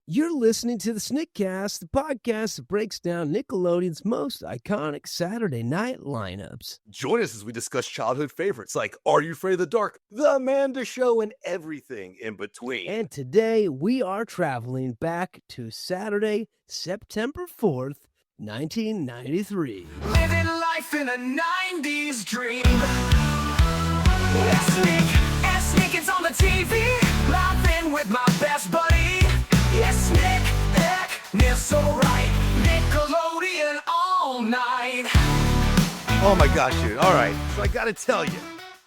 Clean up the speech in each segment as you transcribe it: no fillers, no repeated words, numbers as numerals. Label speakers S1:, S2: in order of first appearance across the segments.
S1: You're listening to the Snickcast, the podcast that breaks down Nickelodeon's most iconic Saturday night lineups.
S2: Join us as we discuss childhood favorites like Are You Afraid of the Dark, The Amanda Show, and everything in between.
S1: And today we are traveling back to Saturday, September 4th, 1993.
S3: Living life in a 90s dream. Yes, Snick is on the TV, laughing with my best buddy. Yes, Snick, so right. Nickelodeon all night.
S2: Oh my gosh, dude. All right. So I got to tell you,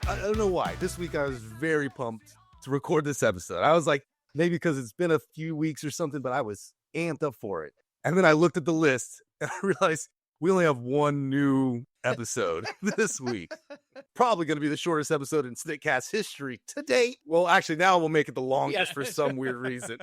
S2: I don't know why. This week I was very pumped to record this episode. I was like, maybe because it's been a few weeks or something, but I was amped up for it. And then I looked at the list and I realized we only have one new episode this week. Probably going to be the shortest episode in Snickcast history to date. Well, actually, now we'll make it the longest for some weird reason.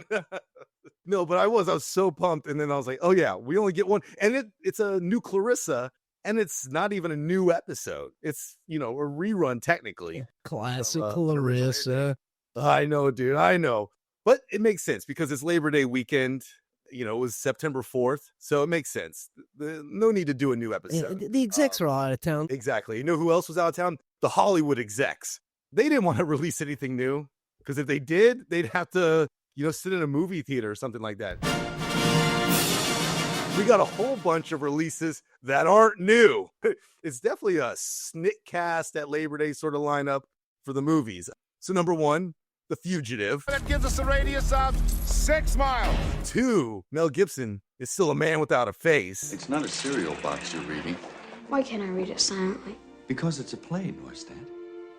S2: No, but I was so pumped. And then I was like, oh yeah, we only get one. And it's a new Clarissa. And it's not even a new episode. It's, a rerun technically.
S1: Classic Clarissa.
S2: I know, dude. I know. But it makes sense because it's Labor Day weekend. It was September 4th. So it makes sense. No need to do a new episode.
S1: Yeah, the execs are all out of town.
S2: Exactly. You know who else was out of town? The Hollywood execs. They didn't want to release anything new because if they did, they'd have to, sit in a movie theater or something like that. We got a whole bunch of releases that aren't new. It's definitely a Snickcast at Labor Day sort of lineup for the movies. So number 1, The Fugitive.
S4: That gives us a radius of 6 miles.
S2: 2, Mel Gibson is still a man without a face.
S5: It's not a cereal box you're reading.
S6: Why can't I read it silently?
S5: Because it's a play, Norstad.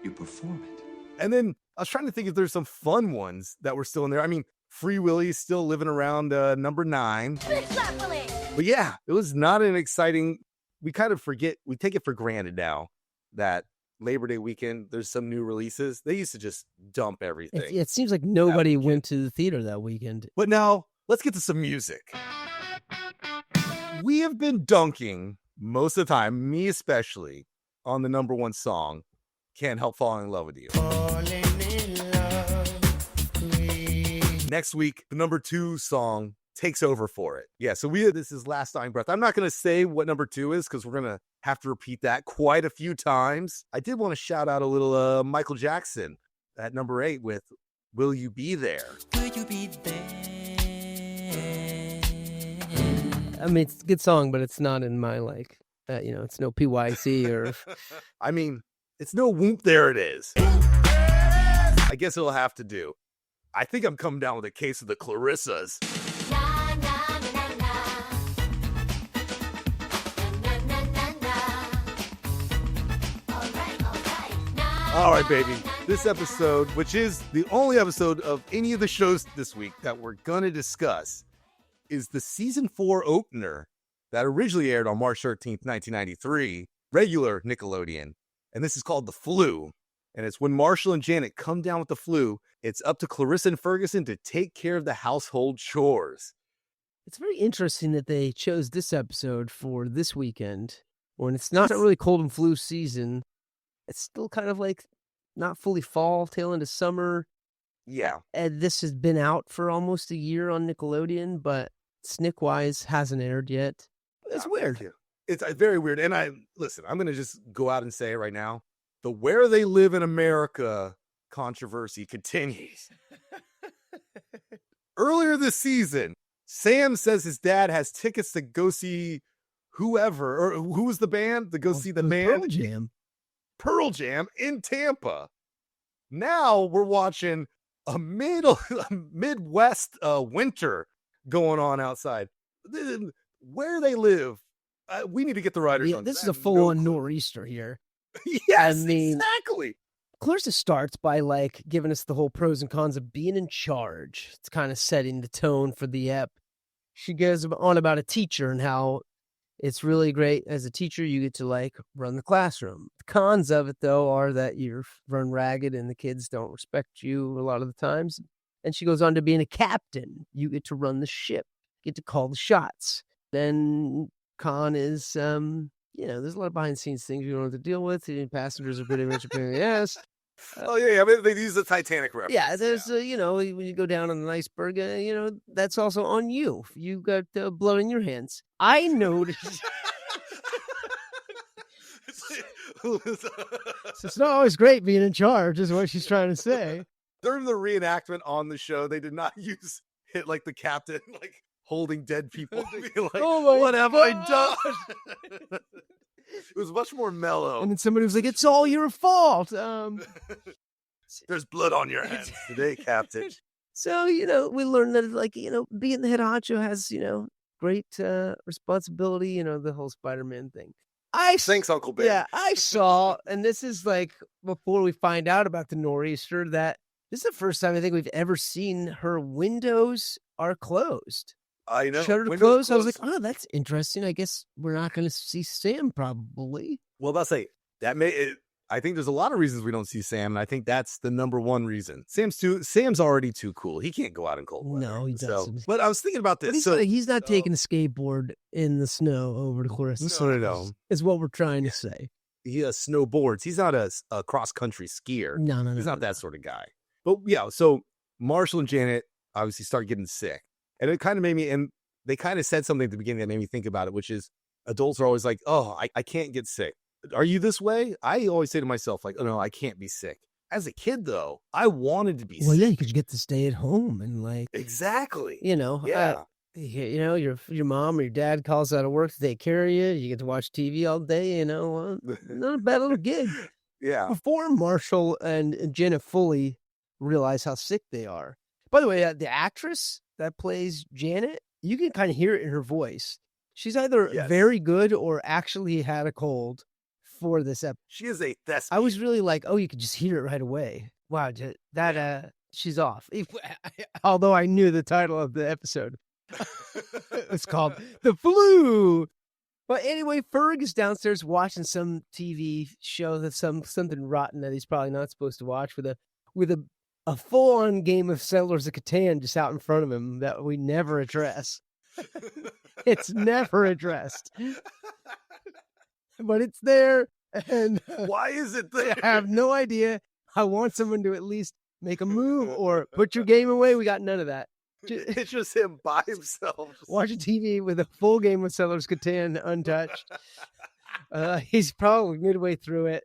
S5: You perform it.
S2: And then I was trying to think if there's some fun ones that were still in there. I mean, Free Willy's still living around number 9. But yeah, it was not an exciting, we kind of forget, we take it for granted now that Labor Day weekend, there's some new releases. They used to just dump everything.
S1: It seems like nobody went to the theater that weekend.
S2: But now, let's get to some music. We have been dunking most of the time, me especially, on the number 1 song, Can't Help Falling in Love with You. Next week, the number 2 song takes over for it. Yeah, so this is Last Dying Breath. I'm not going to say what number 2 is because we're going to have to repeat that quite a few times. I did want to shout out a little Michael Jackson at number 8 with Will You Be There?
S1: Will you be there? I mean, it's a good song, but it's not in my, it's no PYC or...
S2: I mean, it's no whoop, there it is. I guess it'll have to do. I think I'm coming down with a case of the Clarissas. All right, baby. This episode, which is the only episode of any of the shows this week that we're going to discuss, is the season 4 opener that originally aired on March 13th, 1993, regular Nickelodeon. And this is called The Flu. And it's when Marshall and Janet come down with the flu, it's up to Clarissa and Ferguson to take care of the household chores.
S1: It's very interesting that they chose this episode for this weekend when it's not really cold and flu season. It's still kind of like not fully fall, tail into summer.
S2: Yeah.
S1: And this has been out for almost a year on Nickelodeon, but Snick-wise hasn't aired yet. It's weird.
S2: It's very weird. And I'm going to just go out and say it right now. The Where They Live in America controversy continues. Earlier this season, Sam says his dad has tickets to go see whoever, or who was the band? To go see the band? Pearl Jam in Tampa. Now we're watching a Midwest winter going on outside. Where they live, we need to get the writers on.
S1: This is a full-on nor'easter here.
S2: Yes, exactly.
S1: Clarissa starts by giving us the whole pros and cons of being in charge. It's kind of setting the tone for the ep. She goes on about a teacher and how it's really great as a teacher. You get to run the classroom. The cons of it though are that you're run ragged and the kids don't respect you a lot of the times. And she goes on to being a captain. You get to run the ship, get to call the shots. Then con is there's a lot of behind the scenes things you don't have to deal with. The passengers are pretty much a pain in the ass.
S2: Oh yeah, I mean they use the Titanic reference.
S1: Yeah, there's when you go down on an iceberg, that's also on you. You got blood in your hands. I noticed. So it's not always great being in charge, is what she's trying to say.
S2: During the reenactment on the show, they did not use hit like the captain, like holding dead people. Be like,
S1: oh
S2: what have I
S1: God.
S2: done? It was much more mellow.
S1: And then somebody was like, "It's all your fault."
S2: There's blood on your hands today, Captain.
S1: So we learned that being the head honcho has great responsibility. The whole Spider-Man thing.
S2: Thanks, Uncle Ben.
S1: Yeah, I saw, and this is like before we find out about the nor'easter, that this is the first time I think we've ever seen her windows are closed.
S2: I know.
S1: Shutter closed. I was like, oh, that's interesting. I guess we're not going to see Sam probably.
S2: Well, I'll say that I think there's a lot of reasons we don't see Sam, and I think that's the number one reason. Sam's already too cool. He can't go out in cold weather.
S1: No, he doesn't.
S2: But I was thinking about this.
S1: He's not taking a skateboard in the snow over to Clarissa.
S2: No.
S1: Is what we're trying to say.
S2: He snowboards. He's not a cross-country skier.
S1: No.
S2: He's not that sort of guy. But yeah, so Marshall and Janet obviously start getting sick. And it kind of made me, and they kind of said something at the beginning that made me think about it, which is adults are always like, oh, I can't get sick. Are you this way? I always say to myself, like, oh, no, I can't be sick. As a kid, though, I wanted to be sick.
S1: Well, yeah, because you get to stay at home and
S2: Exactly.
S1: Yeah. Your mom or your dad calls out of work to take care of you. You get to watch TV all day, not a bad little gig.
S2: Yeah.
S1: Before Marshall and Jenna fully realize how sick they are. By the way, the actress that plays Janet, you can kind of hear it in her voice. She's either very good or actually had a cold for this episode.
S2: She is a thespian.
S1: I was really like, oh, you could just hear it right away. Wow, she's off. Although I knew the title of the episode. It's called The Flu. But anyway, Ferg is downstairs watching some TV show that's something rotten that he's probably not supposed to watch with a full-on game of Settlers of Catan just out in front of him that we never address. It's never addressed. But it's there, and
S2: why is it there?
S1: I have no idea. I want someone to at least make a move or put your game away. We got none of that.
S2: It's just him by himself.
S1: Watching TV with a full game of Settlers of Catan untouched. He's probably midway through it.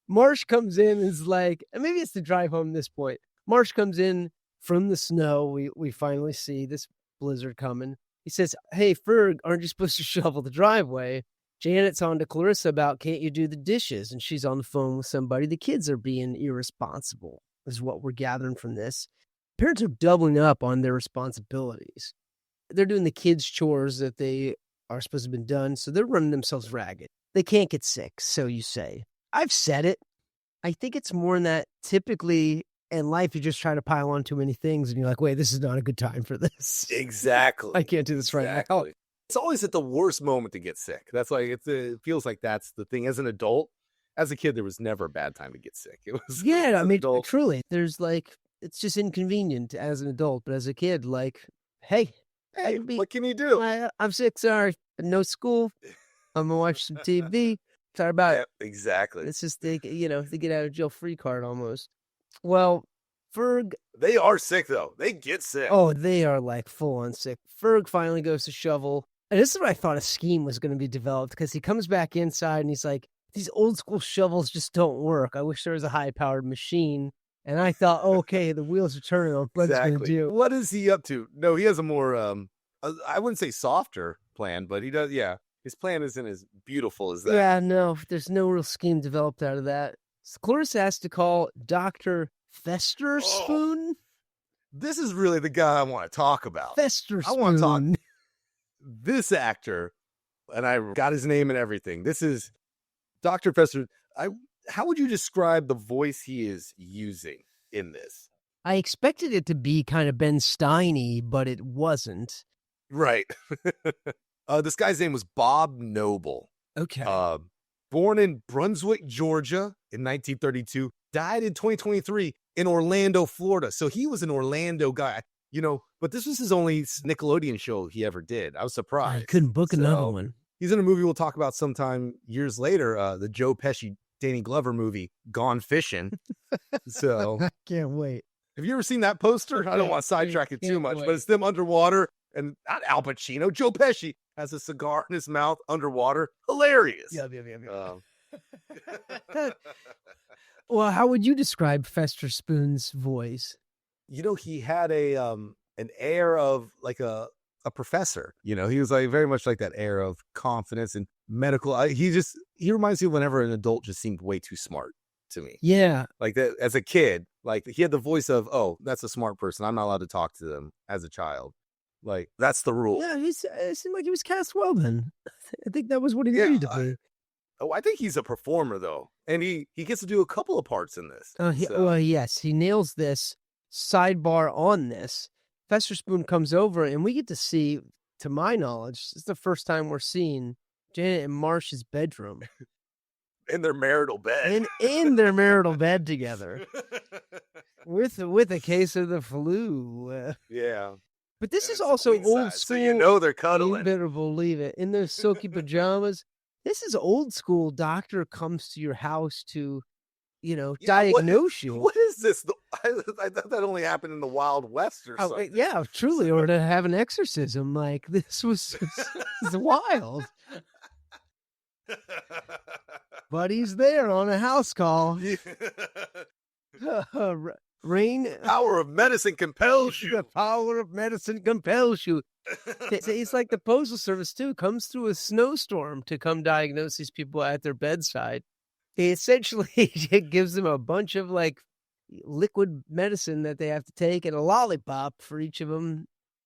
S1: Marsh comes in and is like, and maybe it's the drive home at this point. Marsh comes in from the snow. We finally see this blizzard coming. He says, hey, Ferg, aren't you supposed to shovel the driveway? Janet's on to Clarissa about, can't you do the dishes? And she's on the phone with somebody. The kids are being irresponsible, is what we're gathering from this. Parents are doubling up on their responsibilities. They're doing the kids' chores that they are supposed to have been done, so they're running themselves ragged. They can't get sick, so you say. I've said it. I think it's more in that typically in life you just try to pile on too many things and you're like, wait, this is not a good time for this.
S2: Exactly.
S1: I can't do this right now.
S2: It's always at the worst moment to get sick. That's like it feels like that's the thing. As an adult, as a kid, there was never a bad time to get sick. It was
S1: truly. There's it's just inconvenient as an adult, but as a kid, hey,
S2: what can you do?
S1: I'm sick. Sorry, no school. I'm gonna watch some TV. Sorry about it.
S2: Exactly.
S1: It's just the get out of jail free card almost. Well, Ferg.
S2: They are sick though. They get sick.
S1: Oh, they are full on sick. Ferg finally goes to shovel. And this is what I thought a scheme was going to be developed, because he comes back inside and he's like, these old school shovels just don't work. I wish there was a high powered machine. And I thought, okay, the wheels are turning on. What's going to do?
S2: What is he up to? No, he has a more, I wouldn't say softer plan, but he does. Yeah. His plan isn't as beautiful as that.
S1: Yeah, no, there's no real scheme developed out of that. So Clarissa has to call Dr. Festerspoon.
S2: This is really the guy I want to talk about.
S1: Festerspoon.
S2: I want to talk. This actor, and I got his name and everything. This is Dr. Fester. How would you describe the voice he is using in this?
S1: I expected it to be kind of Ben Steiny, but it wasn't.
S2: Right. This guy's name was Bob Noble.
S1: Okay.
S2: Born in Brunswick, Georgia in 1932. Died in 2023 in Orlando, Florida. So he was an Orlando guy, but this was his only Nickelodeon show he ever did. I was surprised.
S1: I couldn't book another one.
S2: He's in a movie we'll talk about sometime years later, the Joe Pesci Danny Glover movie, Gone Fishing. So
S1: I can't wait.
S2: have you ever seen that poster? I don't want to sidetrack it too much, but it's them underwater, and not Al Pacino, Joe Pesci has a cigar in his mouth underwater. Hilarious.
S1: Yeah. Well, how would you describe Fester Spoon's voice?
S2: He had an air of like a professor. He was like very much like that air of confidence and medical. He reminds me whenever an adult just seemed way too smart to me.
S1: Yeah.
S2: Like that as a kid, like he had the voice of, oh, that's a smart person. I'm not allowed to talk to them as a child. Like that's the rule.
S1: Yeah, it seemed like he was cast well then. I think that was what he needed to be.
S2: I think he's a performer though. And he gets to do a couple of parts in this.
S1: Well, yes, he nails this. Sidebar on this. Fester Spoon comes over and we get to see, to my knowledge, this is the first time we're seeing Janet and Marsh's bedroom.
S2: In their marital bed.
S1: In their marital bed together. With a case of the flu.
S2: Yeah.
S1: But this is also old school.
S2: So they're cuddling.
S1: You better believe it. In their silky pajamas. This is old school. Doctor comes to your house to, diagnose you.
S2: What is this? I thought that only happened in the Wild West or something.
S1: Yeah, truly. Or to have an exorcism. Like, this was wild. But he's there on a house call. Rain.
S2: Power of medicine compels you.
S1: The power of medicine compels you. It's like the Postal Service, too, comes through a snowstorm to come diagnose these people at their bedside. He essentially gives them a bunch of, like, liquid medicine that they have to take and a lollipop for each of them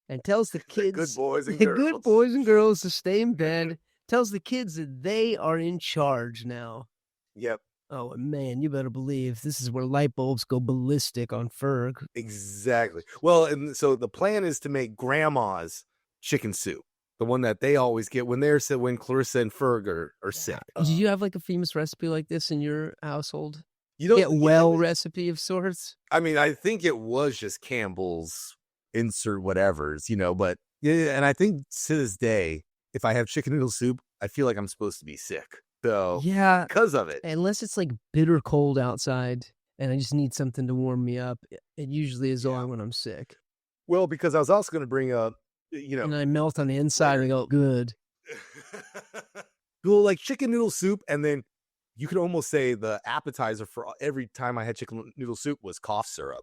S1: and tells the kids,
S2: good boys and
S1: good boys and girls to stay in bed, tells the kids that they are in charge now.
S2: Yep.
S1: Oh, man, you better believe this is where light bulbs go ballistic on Ferg.
S2: Exactly. Well, and so the plan is to make Grandma's chicken soup, the one that they always get when Clarissa and Ferg are sick.
S1: Did you have like a famous recipe like this in your household?
S2: Get
S1: recipe of sorts?
S2: I mean, I think it was just Campbell's insert whatevers, but yeah, and I think to this day, if I have chicken noodle soup, I feel like I'm supposed to be sick. So
S1: yeah,
S2: because of it.
S1: Unless it's like bitter cold outside and I just need something to warm me up, it usually is on when I'm sick.
S2: Well, because I was also going to bring up,
S1: and I melt on the inside and go, good.
S2: Well, like chicken noodle soup, and then you could almost say the appetizer for every time I had chicken noodle soup was cough syrup.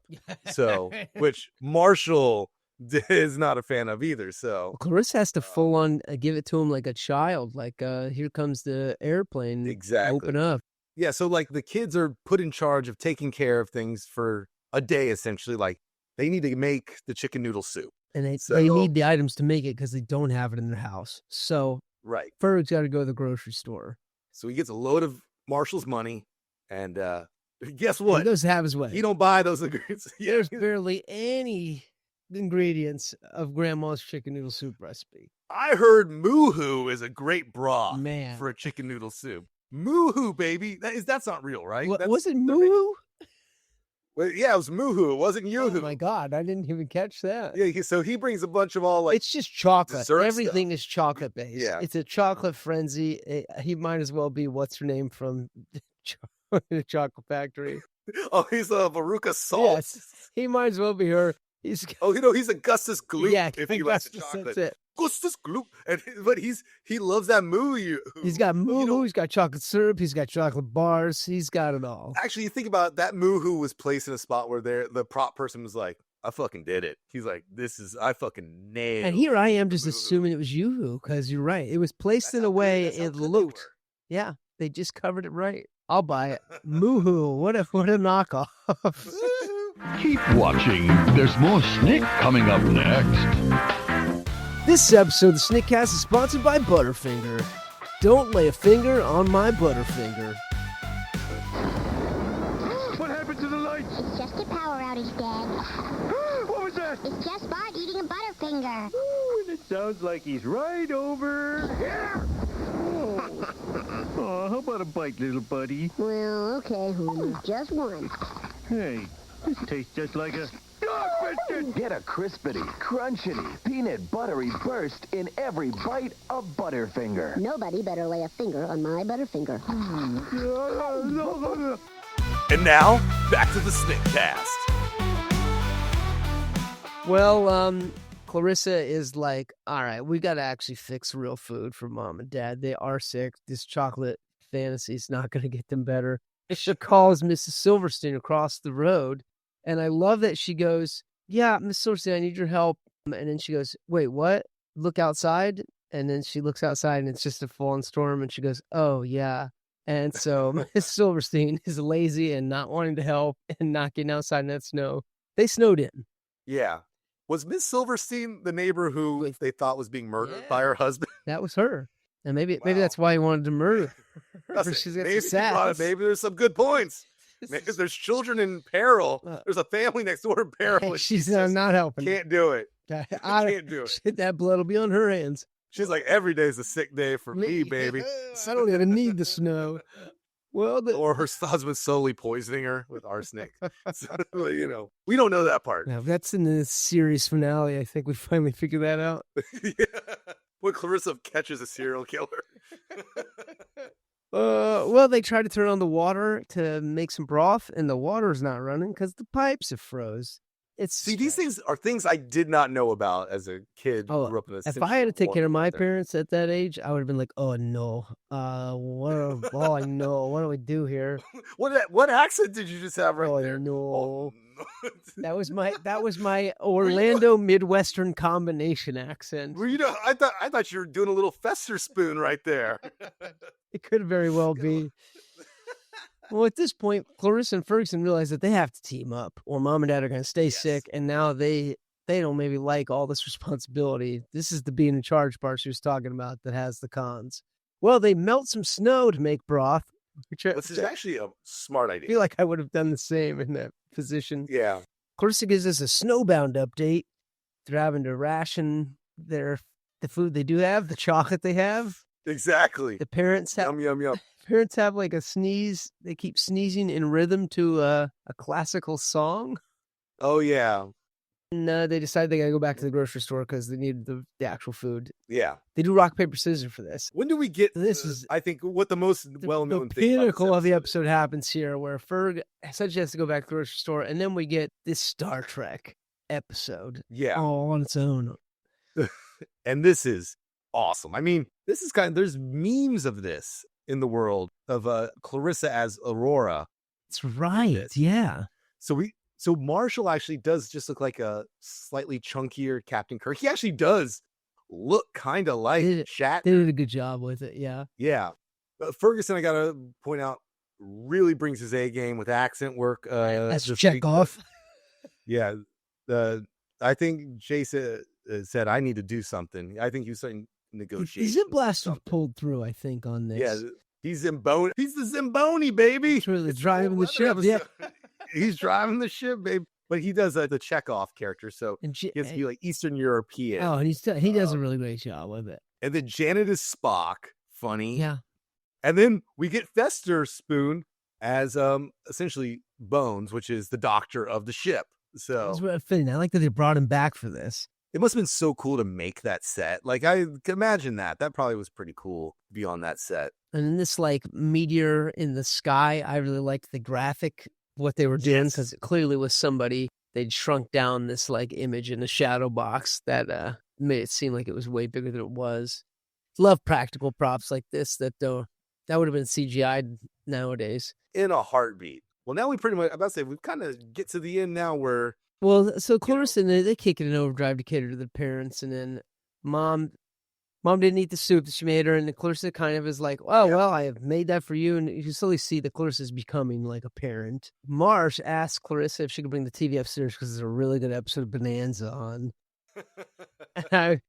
S2: So, which Marshall is not a fan of either. So
S1: Clarissa has to full on give it to him like a child. Like, here comes the airplane.
S2: Exactly.
S1: Open up.
S2: Yeah. So like the kids are put in charge of taking care of things for a day, essentially. Like they need to make the chicken noodle soup. And
S1: they need the items to make it because they don't have it in their house. So
S2: right.
S1: Ferg's got to go to the grocery store.
S2: So he gets a load of Marshall's money, and guess what?
S1: He goes to have his way.
S2: He don't buy those ingredients.
S1: There's barely any ingredients of Grandma's chicken noodle soup recipe.
S2: I heard Moo-Hoo is a great broth
S1: for
S2: a chicken noodle soup. Moo-Hoo, baby. That's not real, right?
S1: Was it Moo-Hoo?
S2: Well, yeah, it was Moo-Hoo. It wasn't Yoo-Hoo.
S1: Oh my God, I didn't even catch that.
S2: Yeah, so he brings a bunch of all like
S1: it's just chocolate. Everything
S2: stuff.
S1: Is chocolate based.
S2: Yeah,
S1: it's a chocolate frenzy. He might as well be what's her name from the Chocolate Factory.
S2: Oh, he's a Veruca Salt.
S1: Yes, he might as well be her. He's
S2: he's Augustus Gloop.
S1: Yeah,
S2: if he likes the chocolate.
S1: That's it.
S2: Augustus Gloop, but he loves that Moo-Hoo.
S1: He's got Moo-Hoo. He's got chocolate syrup. He's got chocolate bars. He's got it all.
S2: Actually, you think about it, that Moo-Hoo was placed in a spot where the prop person was like, "I fucking did it." He's like, I fucking nailed.
S1: And here I am just
S2: Moo-Hoo.
S1: assuming it was Yoo-Hoo because you're right. It was placed in a way it looked. Yeah, they just covered it right. I'll buy it. Moo-Hoo. What a knockoff.
S7: Keep watching. There's more Snick coming up next.
S1: This episode of the Snickcast is sponsored by Butterfinger. Don't lay a finger on my Butterfinger.
S7: What happened to the lights?
S8: It's just a power outage, Dad.
S7: What was that?
S8: It's just Bart eating a Butterfinger.
S7: Ooh, and it sounds like he's right over here. Oh, how about a bite, little buddy?
S8: Well, okay, Homer. Just one.
S7: Hey, this tastes just like a dog
S9: Get a crispity, crunchity, peanut buttery burst in every bite of Butterfinger.
S8: Nobody better lay a finger on my Butterfinger.
S2: And now, back to the Snick cast.
S1: Well, Clarissa is like, all right, we got to actually fix real food for mom and dad. They are sick. This chocolate fantasy is not going to get them better. She calls Mrs. Silverstein across the road. And I love that she goes, yeah, Miss Silverstein, I need your help. And then she goes, wait, what? Look outside. And then she looks outside and it's just a falling storm. And she goes, oh, yeah. And so Miss Silverstein is lazy and not wanting to help and not getting outside in that snow. They snowed in.
S2: Yeah. Was Miss Silverstein the neighbor who they thought was being murdered by her husband?
S1: That was her. And maybe that's why he wanted to murder her.
S2: Maybe there's some good points. Maybe there's children in peril. There's a family next door in peril.
S1: Hey, she's not helping.
S2: Can't do it.
S1: Can't do it. That blood will be on her hands.
S2: She's like, every day's a sick day for me, baby.
S1: I don't even need the snow. Well,
S2: or her husband slowly poisoning her with arsenic. So, we don't know that part.
S1: Now, that's in the series finale. I think we finally figured that out.
S2: Yeah. When Clarissa catches a serial killer.
S1: Well, they tried to turn on the water to make some broth, and the water's not running because the pipes have froze.
S2: These things are things I did not know about as a kid. Grew up in
S1: if I had to take care of my parents at that age, I would have been like, "Oh no, what do we do here?"
S2: What accent did you just have? Right there?
S1: No.
S2: Oh, no.
S1: That was my Orlando Midwestern combination accent.
S2: Well, I thought you were doing a little Fester spoon right there.
S1: It could very well be. Well, at this point, Clarissa and Ferguson realize that they have to team up or mom and dad are going to stay sick. And now they don't maybe like all this responsibility. This is the being in charge part she was talking about that has the cons. Well, they melt some snow to make broth.
S2: This is actually a smart idea.
S1: I feel like I would have done the same in that position.
S2: Yeah.
S1: Clarissa gives us a snowbound update. They're having to ration the food they do have, the chocolate they have.
S2: Exactly.
S1: The parents have
S2: yum.
S1: Parents have like a sneeze. They keep sneezing in rhythm to a classical song.
S2: Oh, yeah.
S1: And they decide they got to go back to the grocery store because they need the actual food.
S2: Yeah.
S1: They do rock, paper, scissors for this.
S2: When do we get
S1: this? Is
S2: I think what the most well-known
S1: the
S2: thing
S1: pinnacle of the episode happens here, where Ferg said she has to go back to the grocery store, and then we get this Star Trek episode.
S2: Yeah.
S1: All on its own.
S2: And this is awesome. I mean, this is there's memes of this in the world of Clarissa as Aurora.
S1: That's right. Yeah.
S2: So Marshall actually does just look like a slightly chunkier Captain Kirk. He actually does look kind of like Shatner.
S1: They did a good job with it. Yeah.
S2: Yeah. Ferguson, I got to point out, really brings his A game with accent work.
S1: That's check off.
S2: Yeah. I think Jason said, I need to do something. I think he was starting negotiations.
S1: Zip Blaster pulled through, I think, on this.
S2: Yeah. He's the Zamboni, baby.
S1: He's really driving the ship. Yeah.
S2: He's driving the ship, babe. But he does the Chekhov character, so he has to be like Eastern European.
S1: Oh, and he does a really great job with it.
S2: And then Janet is Spock, funny.
S1: Yeah.
S2: And then we get Fester Spoon as essentially Bones, which is the doctor of the ship. So
S1: that's what fitting. I like that they brought him back for this.
S2: It must have been so cool to make that set. Like, I can imagine that. That probably was pretty cool to be on that set.
S1: And in this, like, meteor in the sky, I really liked the graphic, what they were doing, because it clearly was somebody, they'd shrunk down this, like, image in a shadow box that made it seem like it was way bigger than it was. Love practical props like this that would have been CGI'd nowadays.
S2: In a heartbeat. Well, now we pretty much, I'm about to say, we kind of get to the end now where...
S1: Well, so Clarissa, they kick it in overdrive to cater to the parents, and then Mom didn't eat the soup that she made her, and Clarissa kind of is like, well, I have made that for you, and you slowly see that Clarissa is becoming like a parent. Marsh asked Clarissa if she could bring the TV upstairs because there's a really good episode of Bonanza on. And I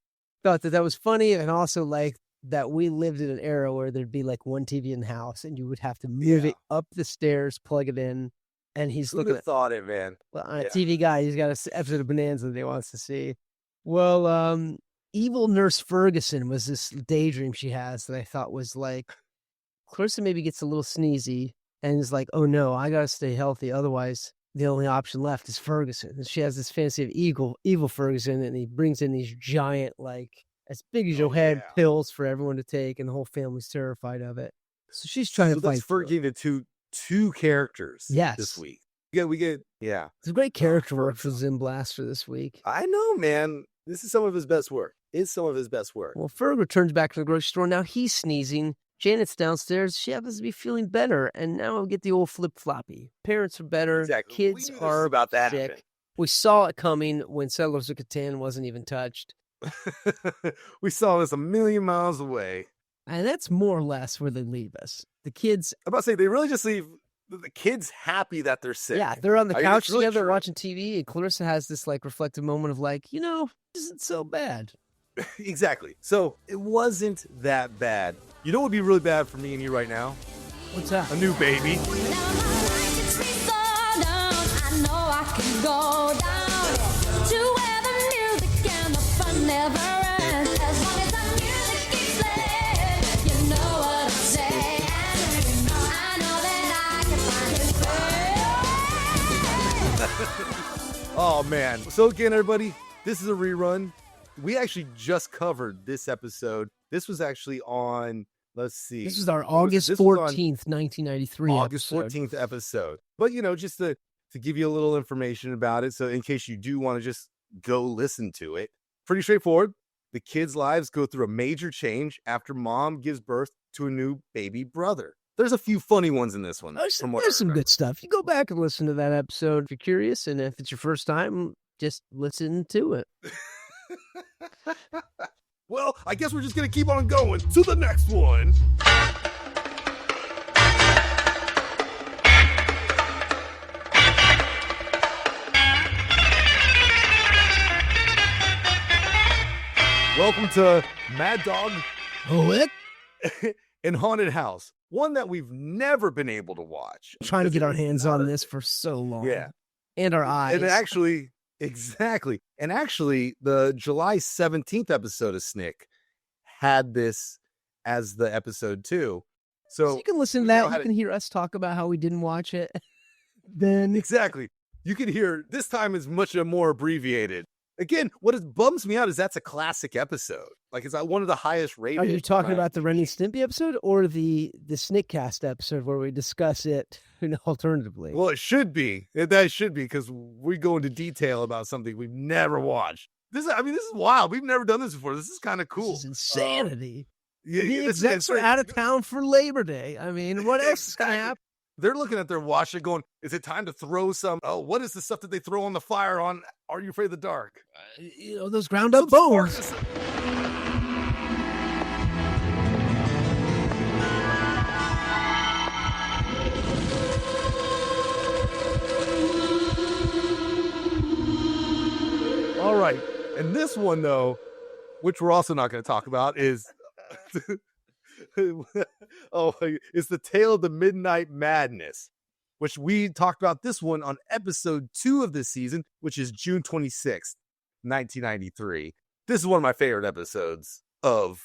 S1: thought that was funny, and also like that we lived in an era where there'd be like one TV in the house, and you would have to move it up the stairs, plug it in. And he's looking at
S2: thought it, man.
S1: Well, on a TV guy, he's got an episode of Bonanza that he wants to see. Well, evil Nurse Ferguson was this daydream she has that I thought was like, Clarissa maybe gets a little sneezy and is like, oh no, I got to stay healthy. Otherwise, the only option left is Ferguson. And she has this fantasy of evil Ferguson, and he brings in these giant, like, as big as your head pills for everyone to take, and the whole family's terrified of it. So she's trying to fight.
S2: That's Fergie to two characters this week. We get
S1: It's a great character work for Zim Blaster this week.
S2: I know, man. This is some of his best work. It's some of his best work.
S1: Well, Ferg returns back to the grocery store. Now he's sneezing. Janet's downstairs. She happens to be feeling better. And now we get the old flip-floppy. Parents are better.
S2: Exactly.
S1: Kids are
S2: about that
S1: sick.
S2: happened.
S1: We saw it coming when Settlers of Catan wasn't even touched.
S2: We saw this a million miles away.
S1: And that's more or less where they leave us. The kids...
S2: I'm about to say, they really just leave the kids happy that they're sick.
S1: Yeah, they're on the couch
S2: really
S1: together
S2: true.
S1: watching TV, and Clarissa has this, like, reflective moment of, like, this isn't so bad.
S2: Exactly. So it wasn't that bad. You know what would be really bad for me and you right now?
S1: What's that?
S2: A new baby. Oh, man. So again, everybody, this is a rerun. We actually just covered this episode. This was actually on, let's see.
S1: This is our August 14th, 1993
S2: August
S1: episode.
S2: 14th episode. But, just to give you a little information about it, so in case you do want to just go listen to it, pretty straightforward. The kids' lives go through a major change after mom gives birth to a new baby brother. There's a few funny ones in this one.
S1: There's some good stuff. You go back and listen to that episode if you're curious, and if it's your first time, just listen to it.
S2: Well, I guess we're just going to keep on going to the next one. Welcome to Mad Dog
S1: Höek
S2: and Haunted House. One that we've never been able to watch.
S1: Trying to get our hands on this for so long.
S2: Yeah.
S1: And our eyes.
S2: And actually, exactly. And actually, the July 17th episode of Snick had this as the episode too. So
S1: you can listen to that. You can hear us talk about how we didn't watch it. Then
S2: exactly. You can hear this time is much more abbreviated. Again, what bums me out is that's a classic episode. Like, it's one of the highest rated.
S1: Are you talking about the Ren and Stimpy episode or the Snickcast episode where we discuss it alternatively?
S2: Well, it should be. That should be, because we go into detail about something we've never watched. This is wild. We've never done this before. This is kind of cool.
S1: This is insanity.
S2: The
S1: execs are out of town for Labor Day. I mean, what else is going to happen?
S2: They're looking at their watch and going, is it time to throw some? Oh, what is the stuff that they throw on the fire on Are You Afraid of the Dark?
S1: Those ground up bones.
S2: All right. And this one, though, which we're also not going to talk about, is it's the Tale of the Midnight Madness, which we talked about this one on episode 2 of this season, which is June 26th, 1993. This is one of my favorite episodes of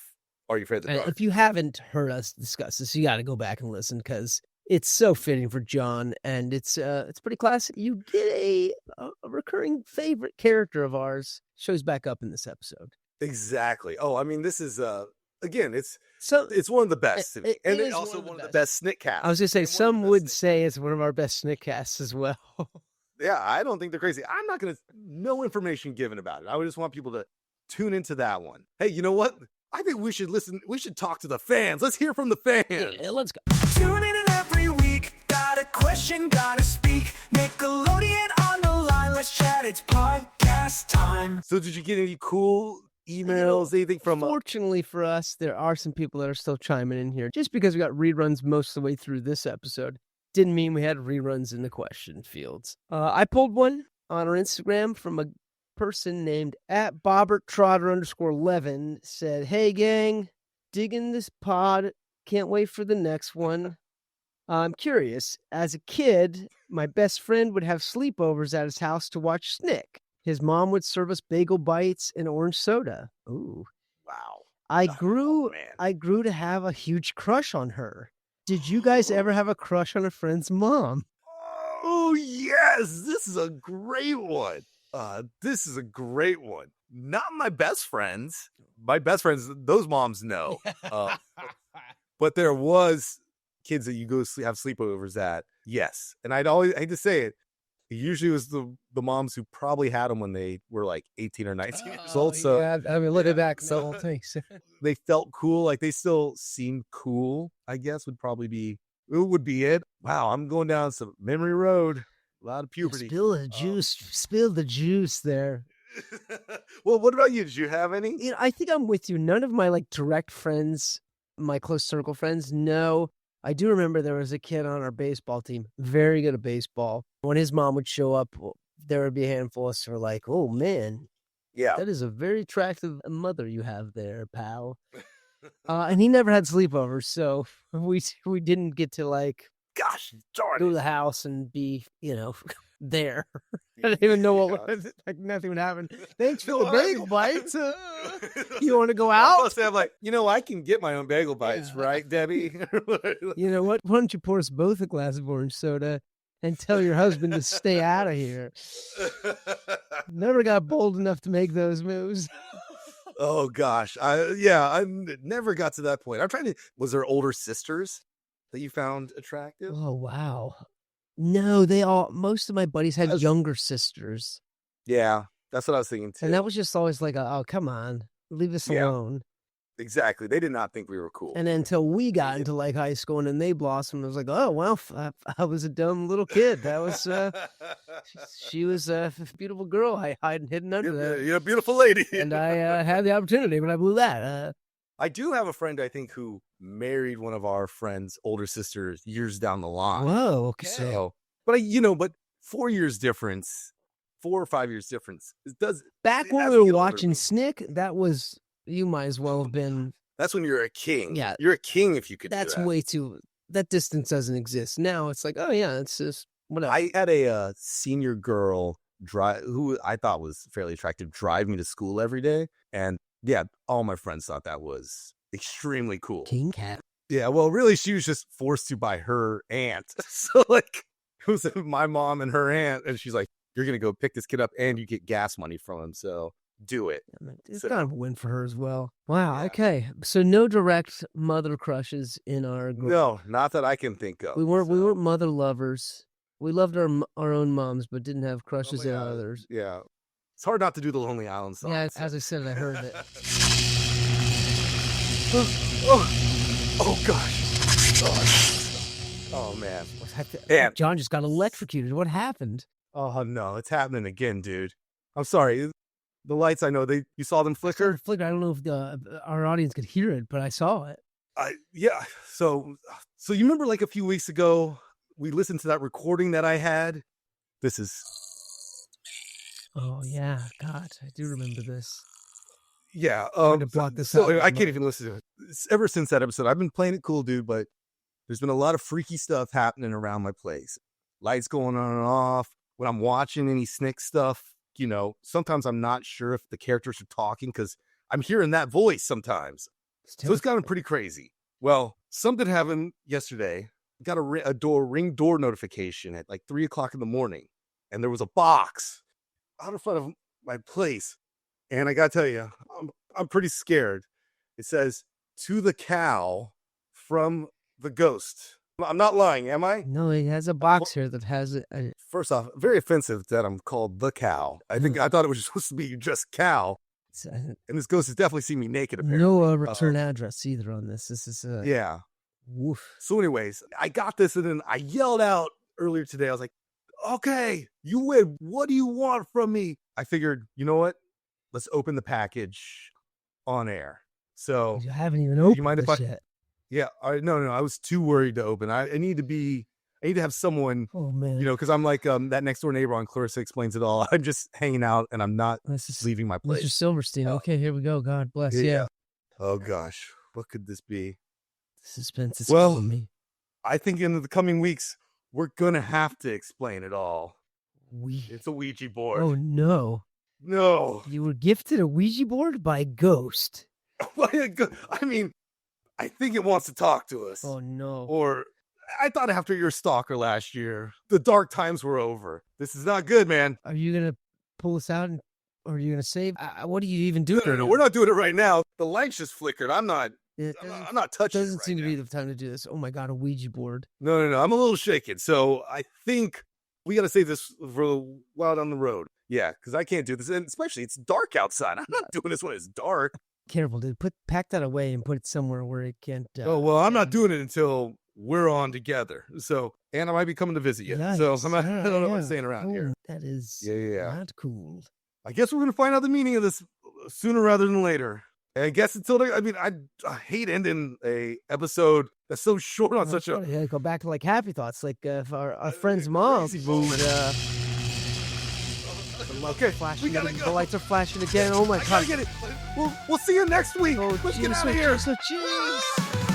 S2: Are You Afraid of the Dark?
S1: If you haven't heard us discuss this, you got to go back and listen, because it's so fitting for John, and it's pretty classic. You get a recurring favorite character of ours shows back up in this episode.
S2: Exactly. Oh, I mean, this is again, it's one of the best, and it's also one of the best Snickcasts.
S1: I was gonna say, some would say it's one of our best Snickcasts as well.
S2: Yeah, I don't think they're crazy. I'm not gonna no information given about it. I would just want people to tune into that one. Hey, you know what? I think we should listen. We should talk to the fans. Let's hear from the fans.
S1: Yeah, let's go.
S3: Tune in every week. Got a question, gotta speak. Nickelodeon on the line. Let's chat. It's podcast time.
S2: So, did you get any cool emails, anything from?
S1: Fortunately for us, there are some people that are still chiming in here. Just because we got reruns most of the way through this episode didn't mean we had reruns in the question fields. I pulled one on our Instagram from a person named @BobbertTrotter_11. Said, "Hey gang, digging this pod. Can't wait for the next one. I'm curious. As a kid, my best friend would have sleepovers at his house to watch Snick. His mom would serve us bagel bites and orange soda. Ooh,
S2: Wow.
S1: I grew to have a huge crush on her. Did you guys ever have a crush on a friend's mom?"
S2: Oh, yes. This is a great one. This is a great one. Not my best friends. My best friends, those moms know. But there was kids that you go have sleepovers at. Yes. And I hate to say it. It usually was the moms who probably had them when they were like 18 or 19 years old. So
S1: yeah, I mean, looking back, so thanks.
S2: they felt cool. Like they still seemed cool, I guess would be it. Wow. I'm going down some memory road. A lot of puberty.
S1: Spill the juice there.
S2: Well, what about you? Did you have any?
S1: You know, I think I'm with you. None of my like direct friends, my close circle friends, no. I do remember there was a kid on our baseball team, very good at baseball. When his mom would show up, there would be a handful of us who were like, oh man,
S2: Yeah.
S1: that is a very attractive mother you have there, pal. And he never had sleepovers, so we didn't get to like
S2: Gosh darn
S1: go to
S2: it.
S1: the house and be, there. I didn't even know what was, like nothing would happen. Thanks for the bagel bites. You want to go out?
S2: I'm like, I can get my own bagel bites, right, Debbie?
S1: You know what? Why don't you pour us both a glass of orange soda and tell your husband to stay out of here? Never got bold enough to make those moves.
S2: Oh gosh, I never got to that point. I'm trying to. Was there older sisters that you found attractive?
S1: Oh wow. No, most of my buddies had younger sisters.
S2: Yeah, that's what I was thinking too.
S1: And that was just always like, oh, come on, leave us alone.
S2: Exactly. They did not think we were cool.
S1: And until we got into like high school and then they blossomed, I was like, oh, well, I was a dumb little kid. That was, she was a beautiful girl. I hidden under that.
S2: You're a beautiful lady.
S1: And I had the opportunity, but I blew that.
S2: I do have a friend, I think, who married one of our friends' older sisters years down the line.
S1: Whoa, okay.
S2: So, but 4 years difference, 4 or 5 years difference.
S1: Back when we were watching Snick, that was, you might as well have been.
S2: That's when you're a king.
S1: Yeah.
S2: You're a king if you could
S1: That's
S2: do that.
S1: way too, that distance doesn't exist. Now it's like, oh yeah, it's just whatever.
S2: I had a senior girl who I thought was fairly attractive drive me to school every day. And yeah, all my friends thought that was extremely cool.
S1: King cat.
S2: Yeah, well, really, she was just forced to by her aunt. So, like, it was my mom and her aunt, and she's like, you're going to go pick this kid up, and you get gas money from him, so do it.
S1: It's kind of a win for her as well. Wow, yeah. Okay. So no direct mother crushes in our group.
S2: No, not that I can think of.
S1: We weren't mother lovers. We loved our own moms, but didn't have crushes on others.
S2: Yeah. It's hard not to do the Lonely Island song.
S1: Yeah, as I said, I heard it.
S2: Oh gosh. Oh man.
S1: And John just got electrocuted. What happened?
S2: Oh no, it's happening again, dude. I'm sorry. The lights, I know you saw them flicker.
S1: I don't know if our audience could hear it, but I saw it.
S2: Yeah. So you remember like a few weeks ago, we listened to that recording that I had. This is.
S1: Oh yeah, God, I do remember this.
S2: Yeah.
S1: To block this out.
S2: I can't even listen to it. Ever since that episode, I've been playing it cool, dude, but there's been a lot of freaky stuff happening around my place. Lights going on and off. When I'm watching any Snick stuff, sometimes I'm not sure if the characters are talking because I'm hearing that voice sometimes. So it's gotten pretty crazy. Well, something happened yesterday. Got a ring door notification at like 3:00 in the morning. And there was a box out in front of my place. And I got to tell you, I'm pretty scared. It says, to the cow from the ghost. I'm not lying, am I?
S1: No, he has a box here that has a...
S2: First off, very offensive that I'm called the cow. I thought it was supposed to be just cow. And this ghost has definitely seen me naked, apparently.
S1: No return address either on this. This is...
S2: Yeah.
S1: Woof.
S2: So anyways, I got this and then I yelled out earlier today. I was like, okay, you win. What do you want from me? I figured, you know what? Let's open the package on air. So
S1: you haven't even opened
S2: you mind if
S1: yet.
S2: Yeah, no. I was too worried to open. I need to have someone,
S1: oh man,
S2: because I'm like that next door neighbor on Clarissa Explains It All. I'm just hanging out and I'm not leaving my place.
S1: Mr. Silverstein. Okay, here we go. God bless. Yeah.
S2: Oh gosh, what could this be?
S1: Suspense is
S2: killing
S1: me.
S2: I think in the coming weeks we're gonna have to explain it all. It's a Ouija board.
S1: Oh no.
S2: No.
S1: You were gifted a Ouija board by a ghost.
S2: I mean, I think it wants to talk to us.
S1: Oh no.
S2: Or I thought after your stalker last year, the dark times were over. This is not good, man.
S1: Are you gonna pull us out, or are you gonna save? What are you even doing?
S2: No, we're not doing it right now. The lights just flickered. I'm not touching it
S1: Doesn't
S2: right
S1: seem to
S2: now.
S1: be the time to do this. Oh my God, a Ouija board.
S2: No. I'm a little shaken. So I think we got to save this for a while down the road. Yeah, because I can't do this. And especially, it's dark outside. I'm not doing this when it's dark.
S1: Careful, dude. Pack that away and put it somewhere where it can't.
S2: Oh, well, I'm not doing it until we're on together. So Anna might be coming to visit you.
S1: Yikes.
S2: So I don't know what's staying around here.
S1: That is
S2: Yeah.
S1: not cool.
S2: I guess we're going to find out the meaning of this sooner rather than later. And I guess until then, I mean, I hate ending a episode that's so short on such a...
S1: Yeah, go back to like happy thoughts, like if our friend's mom would...
S2: Okay,
S1: flashing,
S2: we gotta
S1: the
S2: go.
S1: lights are flashing again. Oh my
S2: I
S1: God.
S2: gotta get it. We'll see you next week.
S1: Oh,
S2: Let's get
S1: cheers,
S2: out of here.
S1: So cheers.